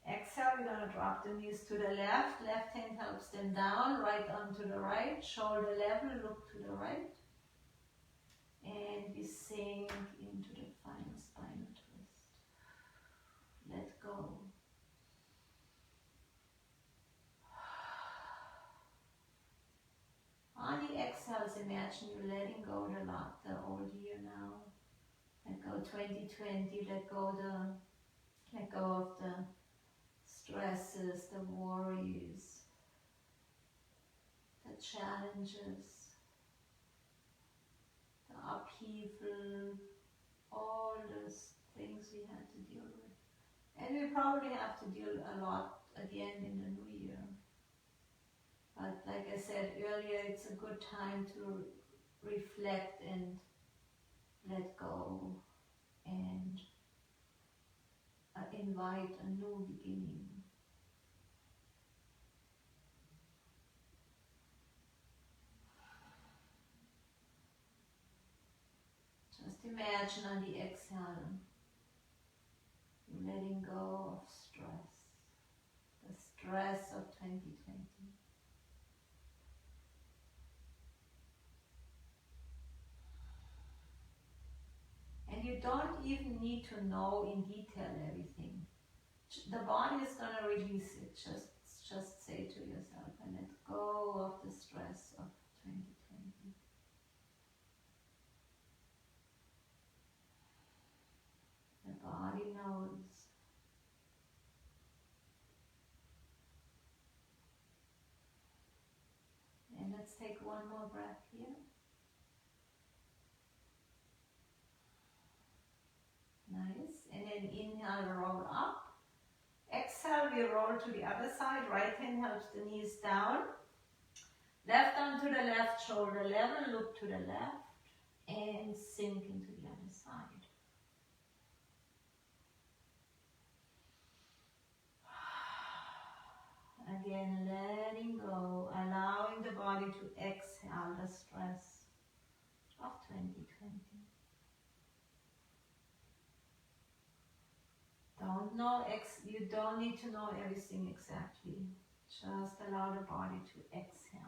Exhale, we're going to drop the knees to the left. Left hand helps them down, right arm to the right. Shoulder level, look to the right. And we sink into the final spinal twist. Let go. On the exhales, imagine you're letting go the old year now. Let go 2020, let go of the stresses, the worries, the challenges, the upheaval, all those things we had to deal with. And we probably have to deal a lot again in the new year. But like I said earlier, it's a good time to reflect and let go and invite a new beginning. imagine on the exhale, you're letting go of stress, the stress of 2020. And you don't even need to know in detail everything. The body is going to release it. Just say to yourself, I let go of the stress of 2020. The body knows. And let's take one more breath here. Nice. And then inhale, roll up. Exhale, we roll to the other side. Right hand helps the knees down. Left arm to the left, shoulder level, look to the left, and sink into the other side. Again, letting go, allowing the body to exhale the stress of 2020. You don't need to know everything exactly. Just allow the body to exhale.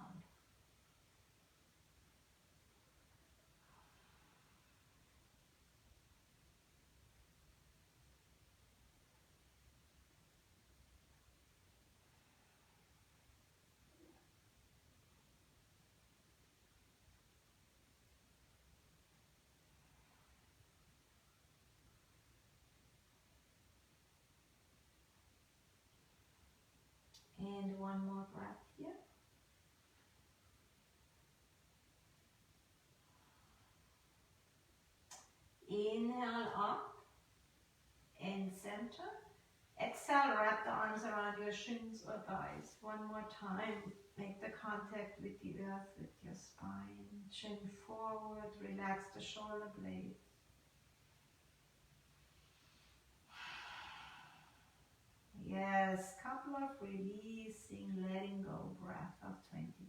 And one more breath here. Inhale up and center. Exhale, wrap the arms around your shins or thighs. One more time. Make the contact with the earth, with your spine. Chin forward, relax the shoulder blades. Yes, couple of releasing, letting go breath of 2020.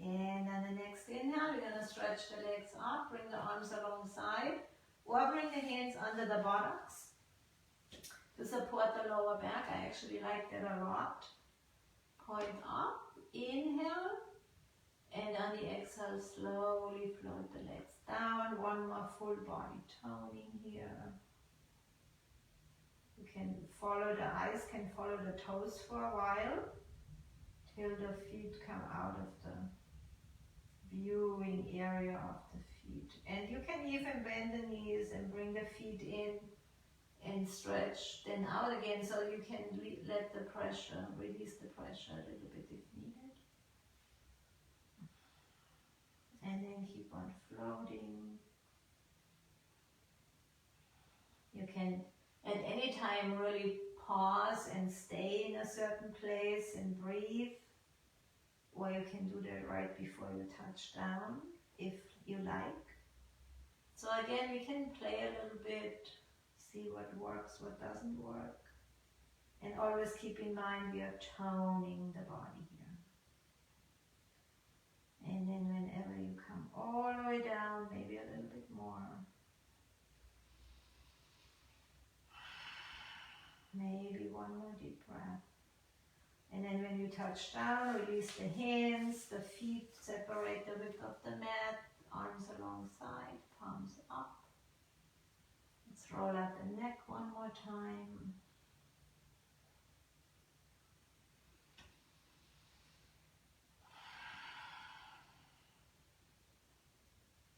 And on the next inhale, we're going to stretch the legs up, bring the arms alongside, or bring the hands under the buttocks to support the lower back. I actually like that a lot. Point up, inhale, and on the exhale, slowly float the legs down. One more full body toning here. You can follow the eyes, can follow the toes for a while, till the feet come out of the viewing area of the feet. And you can even bend the knees and bring the feet in and stretch, then out again, so you can let the pressure, release the pressure a little bit if needed. And then keep on floating. You can at any time really pause and stay in a certain place and breathe, or you can do that right before you touch down if you like. So again, we can play a little bit, see what works, what doesn't work, and always keep in mind we are toning the body here. And then whenever you come all the way down, maybe a little bit more, maybe one more deep breath. And then when you touch down, release the hands, the feet, separate the width of the mat, arms alongside, palms up. Let's roll out the neck one more time.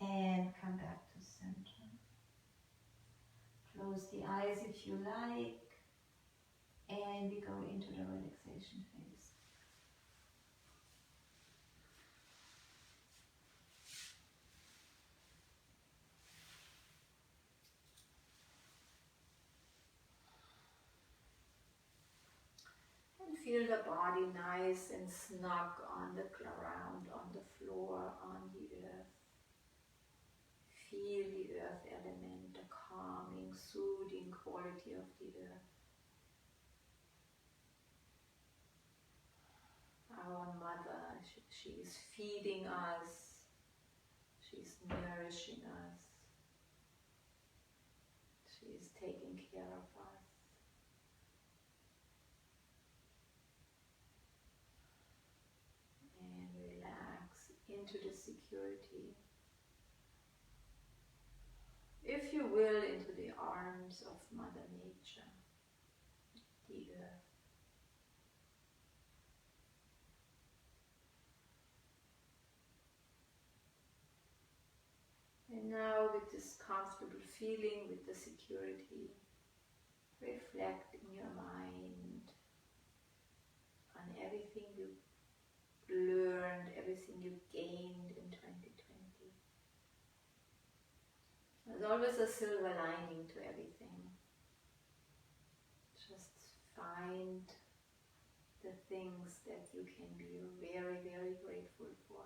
And come back to center. Close the eyes if you like. And we go into the relaxation phase. And feel the body nice and snug on the ground, on the floor, on the earth. Feel the earth element, the calming, soothing quality of the earth. She is feeding us. She's nourishing us. She is taking care of us. And relax into the security. If you will, into the arms of Mother Nature, the earth. And now with this comfortable feeling, with the security, reflect in your mind on everything you learned, everything you gained in 2020. There's always a silver lining to everything. Just find the things that you can be very, very grateful for.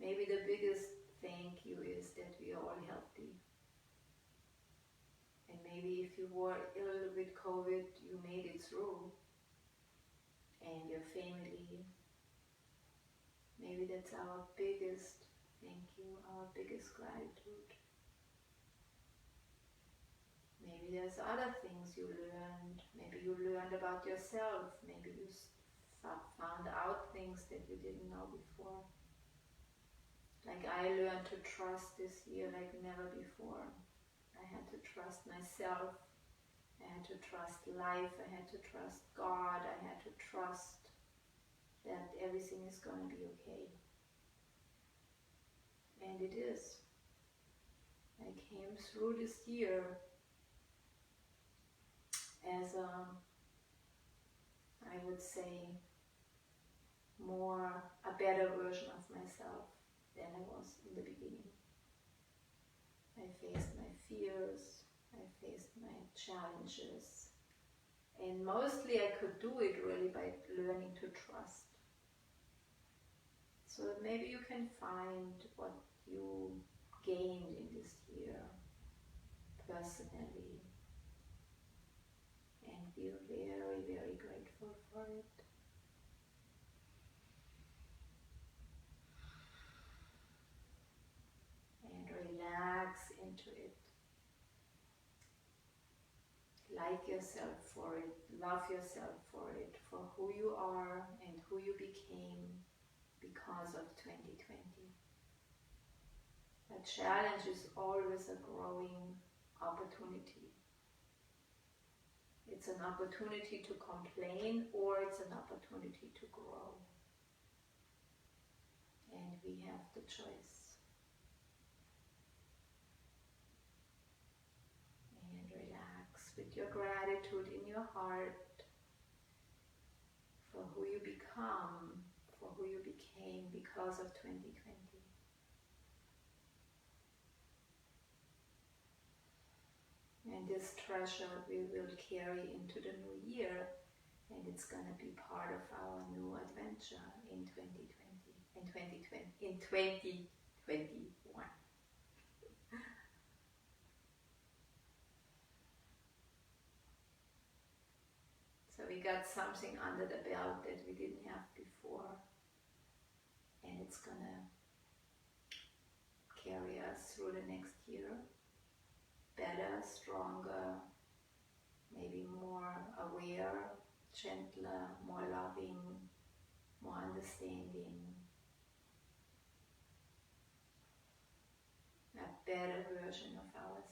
Maybe the biggest thank you is that we are all healthy. And maybe if you were ill with COVID, you made it through. And your family. Maybe that's our biggest thank you, our biggest gratitude. Maybe there's other things you learned. Maybe you learned about yourself. Maybe you found out things that you didn't know before. Like I learned to trust this year like never before. I had to trust myself. I had to trust life. I had to trust God. I had to trust that everything is going to be okay. And it is. I came through this year as I would say, a better version of myself than I was in the beginning. I faced my fears, I faced my challenges, and mostly I could do it really by learning to trust. So maybe you can find what you gained in this year personally and be very, very grateful for it. And relax into it. Like yourself for it, love yourself for it, for who you are and who you became because of 2020. A challenge is always a growing opportunity. It's an opportunity to complain or it's an opportunity to grow. And we have the choice. And relax with your gratitude in your heart for who you become, for who you became because of 2020. And this treasure we will carry into the new year, and it's going to be part of our new adventure in 2021. So we got something under the belt that we didn't have before, and it's going to carry us through the next year. Better, stronger, maybe more aware, gentler, more loving, more understanding, a better version of ourselves.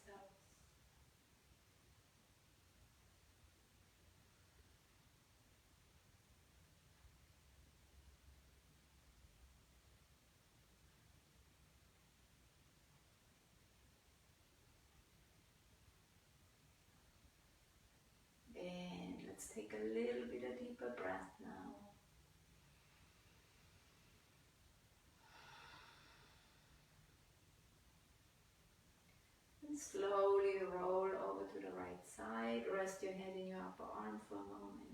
And let's take a little bit of deeper breath now. And slowly roll over to the right side. Rest your head in your upper arm for a moment.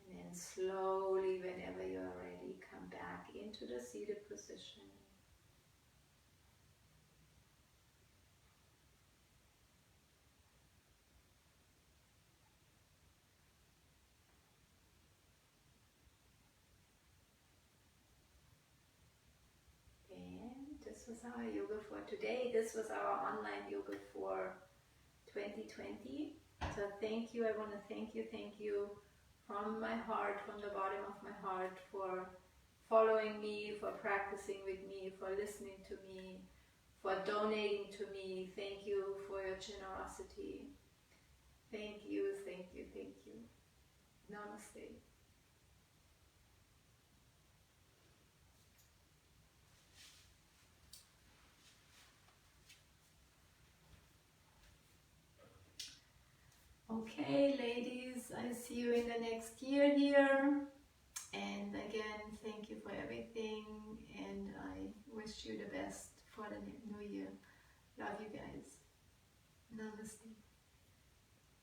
And then slowly, whenever you're ready, come back into the seated position. And this was our yoga for today. This was our online yoga for 2020. So thank you. I want to thank you from my heart, from the bottom of my heart, for following me, for practicing with me, for listening to me, for donating to me. Thank you for your generosity. Thank you, thank you, thank you. Namaste. Okay, ladies, I see you in the next year here. And again, thank you for everything. And I wish you the best for the new year. Love you guys. Namaste.